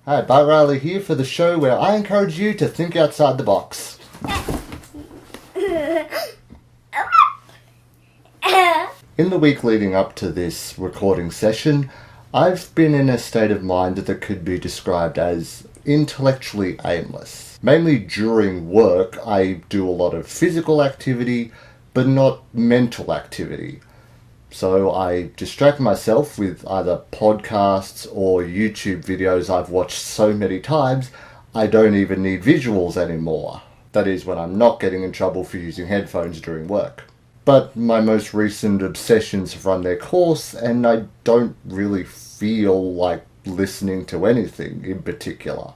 Hi, Bart Riley here for the show where I encourage you to think outside the box. In the week leading up to this recording session, I've been in a state of mind that could be described as intellectually aimless. Mainly during work, I do a lot of physical activity, but not mental activity. So I distract myself with either podcasts or YouTube videos I've watched so many times, I don't even need visuals anymore. That is, when I'm not getting in trouble for using headphones during work. But my most recent obsessions have run their course, and I don't really feel like listening to anything in particular.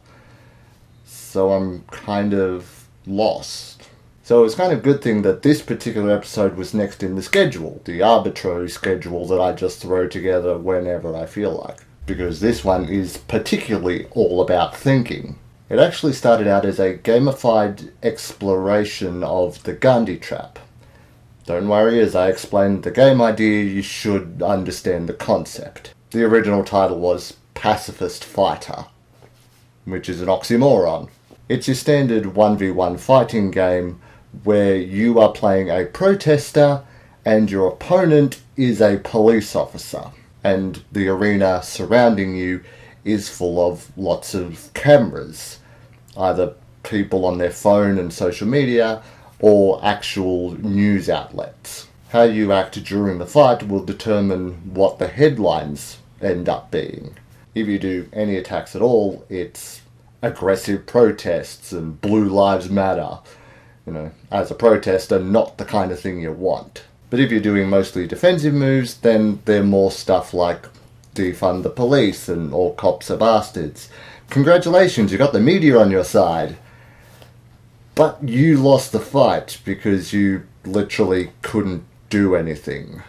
So I'm kind of lost. So it's kind of a good thing that this particular episode was next in the schedule, the arbitrary schedule that I just throw together whenever I feel like. Because this one is particularly all about thinking. It actually started out as a gamified exploration of the Gandhi trap. Don't worry, as I explained the game idea, you should understand the concept. The original title was Pacifist Fighter, which is an oxymoron. It's your standard 1v1 fighting game where you are playing a protester and your opponent is a police officer. And the arena surrounding you is full of lots of cameras, either people on their phone and social media or actual news outlets. How you act during the fight will determine what the headlines end up being. If you do any attacks at all, it's aggressive protests and Blue Lives Matter. You know, as a protester, not the kind of thing you want. But if you're doing mostly defensive moves, then they're more stuff like defund the police and all cops are bastards. Congratulations, you got the media on your side. But you lost the fight because you literally couldn't do anything.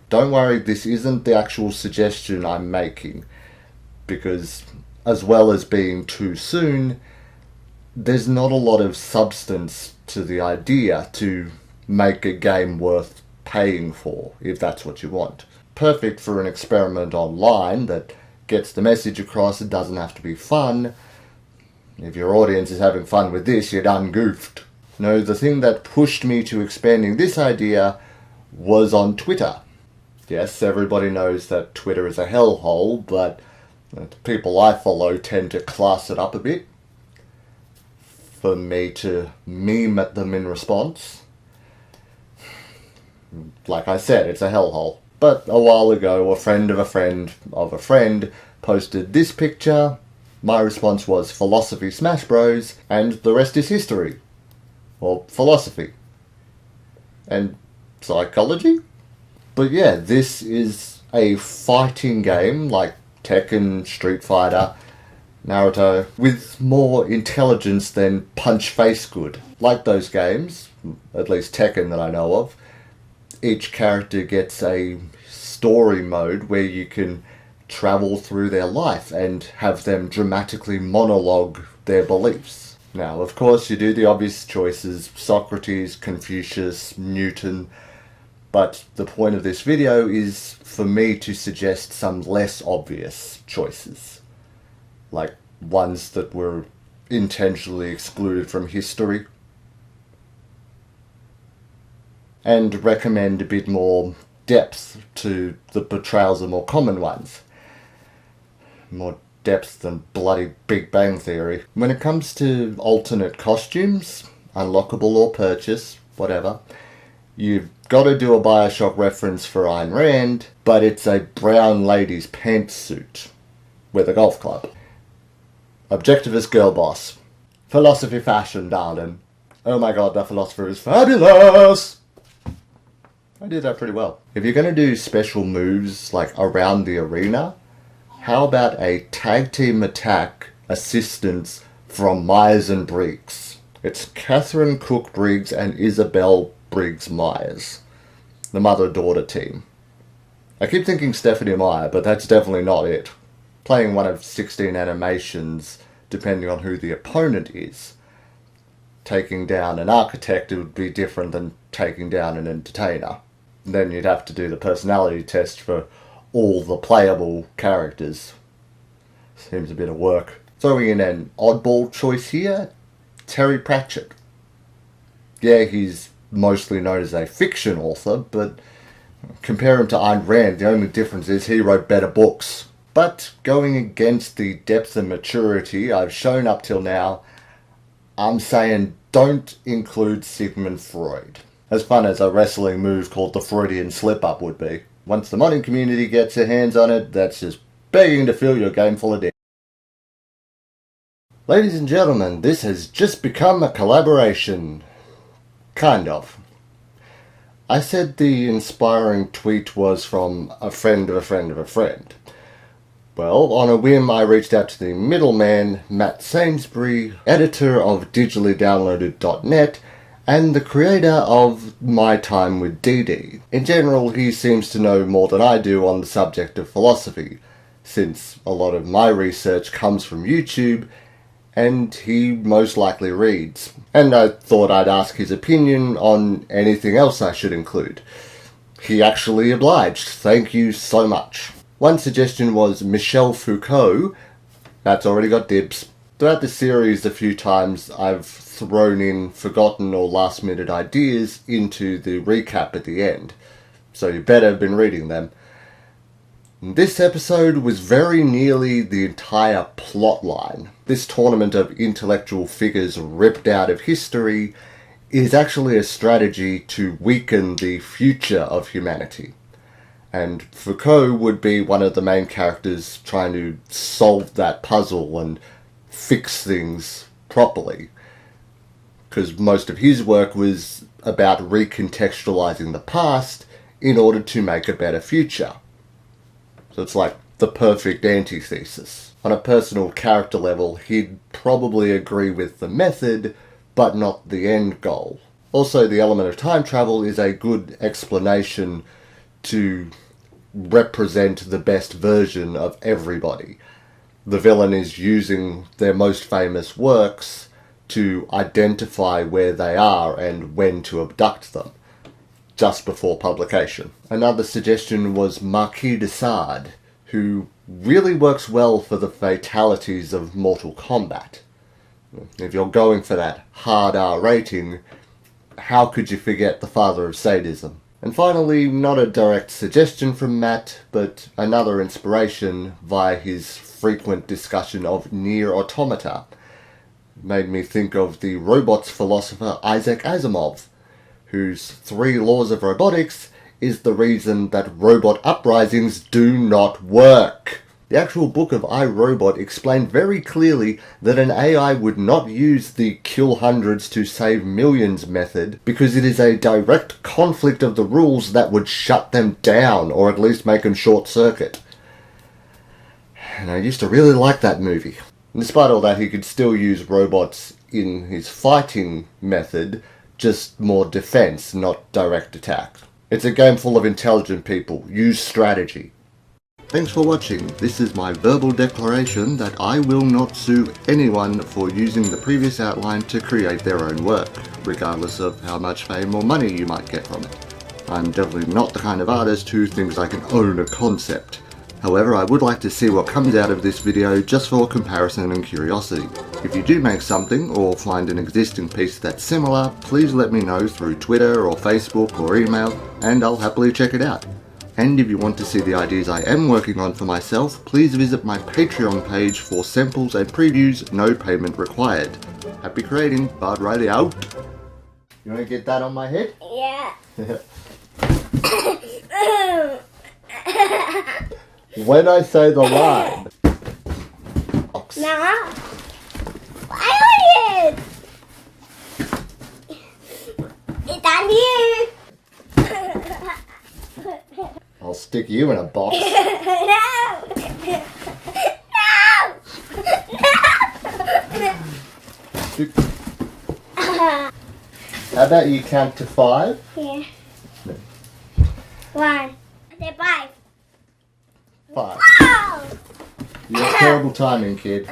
Don't worry, this isn't the actual suggestion I'm making, because as well as being too soon, there's not a lot of substance to the idea to make a game worth paying for, if that's what you want. Perfect for an experiment online that gets the message across. It doesn't have to be fun. If your audience is having fun with this, you're done goofed. No, the thing that pushed me to expanding this idea was on Twitter. Yes, everybody knows that Twitter is a hellhole, but the people I follow tend to class it up a bit for me to meme at them in response. Like I said, it's a hellhole. But a while ago, a friend of a friend of a friend posted this picture. My response was philosophy smash bros, and the rest is history. Or philosophy. And psychology? But yeah, this is a fighting game like Tekken, Street Fighter, Naruto, with more intelligence than punch face good. Like those games, at least Tekken that I know of, each character gets a story mode where you can travel through their life and have them dramatically monologue their beliefs. Now, of course, you do the obvious choices, Socrates, Confucius, Newton, but the point of this video is for me to suggest some less obvious choices, like ones that were intentionally excluded from history, and recommend a bit more depth to the portrayals of more common ones. More depth than bloody Big Bang Theory. When it comes to alternate costumes, unlockable or purchase, whatever, you've got to do a Bioshock reference for Ayn Rand, but it's a brown lady's pantsuit with a golf club. Objectivist girl boss. Philosophy fashion, darling. Oh my god, that philosopher is fabulous! I did that pretty well. If you're going to do special moves like around the arena, how about a tag team attack assistance from Myers and Briggs? It's Catherine Cook Briggs and Isabel Briggs Myers, the mother-daughter team. I keep thinking Stephanie Meyer, but that's definitely not it. Playing one of 16 animations, depending on who the opponent is. Taking down an architect would be different than taking down an entertainer. Then you'd have to do the personality test for all the playable characters. Seems a bit of work. Throwing in an oddball choice here, Terry Pratchett. Yeah, he's mostly known as a fiction author, but compare him to Ayn Rand, the only difference is he wrote better books. But going against the depth and maturity I've shown up till now, I'm saying don't include Sigmund Freud. As fun as a wrestling move called the Freudian slip-up would be. Once the modding community gets their hands on it, that's just begging to fill your game full of dick. Ladies and gentlemen, this has just become a collaboration. Kind of. I said the inspiring tweet was from a friend of a friend of a friend. Well, on a whim, I reached out to the middleman, Matt Sainsbury, editor of digitallydownloaded.net, and the creator of My Time with DD. In general, he seems to know more than I do on the subject of philosophy, since a lot of my research comes from YouTube, and he most likely reads. And I thought I'd ask his opinion on anything else I should include. He actually obliged. Thank you so much. One suggestion was Michel Foucault. That's already got dibs. Throughout the series a few times I've thrown in forgotten or last minute ideas into the recap at the end, so you better have been reading them. This episode was very nearly the entire plot line. This tournament of intellectual figures ripped out of history is actually a strategy to weaken the future of humanity. And Foucault would be one of the main characters trying to solve that puzzle and fix things properly. Because most of his work was about recontextualizing the past in order to make a better future. So it's like the perfect antithesis. On a personal character level, he'd probably agree with the method, but not the end goal. Also, the element of time travel is a good explanation to represent the best version of everybody. The villain is using their most famous works to identify where they are and when to abduct them, just before publication. Another suggestion was Marquis de Sade, who really works well for the fatalities of Mortal Kombat. If you're going for that hard R rating, how could you forget the father of sadism? And finally, not a direct suggestion from Matt, but another inspiration via his frequent discussion of near automata. It made me think of the robots philosopher Isaac Asimov, whose 3 laws of robotics is the reason that robot uprisings do not work. The actual book of I, Robot explained very clearly that an AI would not use the kill hundreds to save millions method because it is a direct conflict of the rules that would shut them down, or at least make them short circuit. And I used to really like that movie. And despite all that, he could still use robots in his fighting method, just more defense, not direct attack. It's a game full of intelligent people. Use strategy. Thanks for watching. This is my verbal declaration that I will not sue anyone for using the previous outline to create their own work, regardless of how much fame or money you might get from it. I'm definitely not the kind of artist who thinks I can own a concept. However, I would like to see what comes out of this video just for comparison and curiosity. If you do make something or find an existing piece that's similar, please let me know through Twitter or Facebook or email, and I'll happily check it out. And if you want to see the ideas I am working on for myself, please visit my Patreon page for samples and previews, no payment required. Happy creating, Bard Riley out. You want to get that on my head? Yeah. When I say the line. No. I want it. It's on you. I'll stick you in a box. No. No. How about you count to 5? Yeah. 1. Okay, 5. 5. Oh. You have terrible timing, kid.